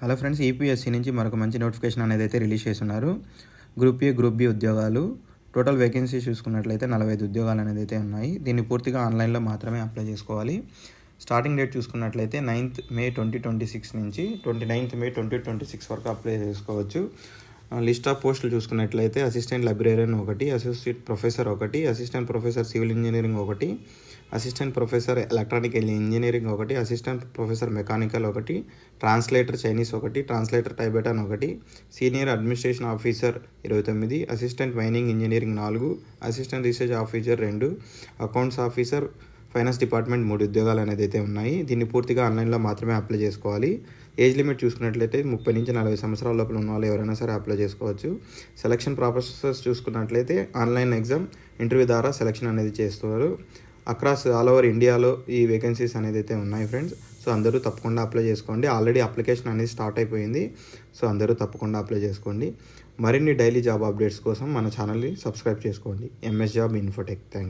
Hello friends, EPSC నుంచి మరొక మంచి నోటిఫికేషన్ అనేది అయితే రిలీజ్ చేస్తున్నారు. గ్రూప్ ఏ, గ్రూప్ బి ఉద్యోగాలు. టోటల్ వేకెన్సీస్ చూసుకున్నట్లయితే 45 ఉద్యోగాలు అనేది అయితే ఉన్నాయి. దీన్ని పూర్తిగా ఆన్లైన్లో మాత్రమే అప్లై చేసుకోవాలి. స్టార్టింగ్ డేట్ చూసుకున్నట్లయితే 9th May 2026 నుంచి 29th May 2026 వరకు అప్లై చేసుకోవచ్చు. లిస్ట్ ఆఫ్ పోస్టులు చూసుకున్నట్లయితే assistant librarian 1, associate professor 1, assistant professor civil engineering 1, assistant professor electronical engineering 1, assistant professor mechanical 1, translator Chinese 1, translator Tibetan 1, senior administration officer 29, assistant mining engineering 4, assistant research officer 2, accounts officer finance department 3 ఉద్యోగాలు అనేది అయితే ఉన్నాయి. దీన్ని పూర్తిగా ఆన్లైన్లో మాత్రమే apply చేసుకోవాలి. Age limit చూసుకున్నట్లయితే 30 నుంచి 40 సంవత్సరాల లోపల ఉన్న వాళ్ళు ఎవరైనా సరే అప్లై చేసుకోవచ్చు. సెలక్షన్ ప్రాసెస్ చూసుకున్నట్లయితే ఆన్లైన్ ఎగ్జామ్, ఇంటర్వ్యూ ద్వారా సెలక్షన్ అనేది చేస్తున్నారు. అక్రాస్ ఆల్ ఓవర్ ఇండియాలో ఈ వేకెన్సీస్ అనేది అయితే ఉన్నాయి ఫ్రెండ్స్. సో అందరూ తప్పకుండా అప్లై చేసుకోండి. ఆల్రెడీ అప్లికేషన్ అనేది స్టార్ట్ అయిపోయింది. సో అందరూ తప్పకుండా అప్లై చేసుకోండి. మరిన్ని డైలీ జాబ్ అప్డేట్స్ కోసం మన ఛానల్ని సబ్స్క్రైబ్ చేసుకోండి. MS job Infotech. Thank you.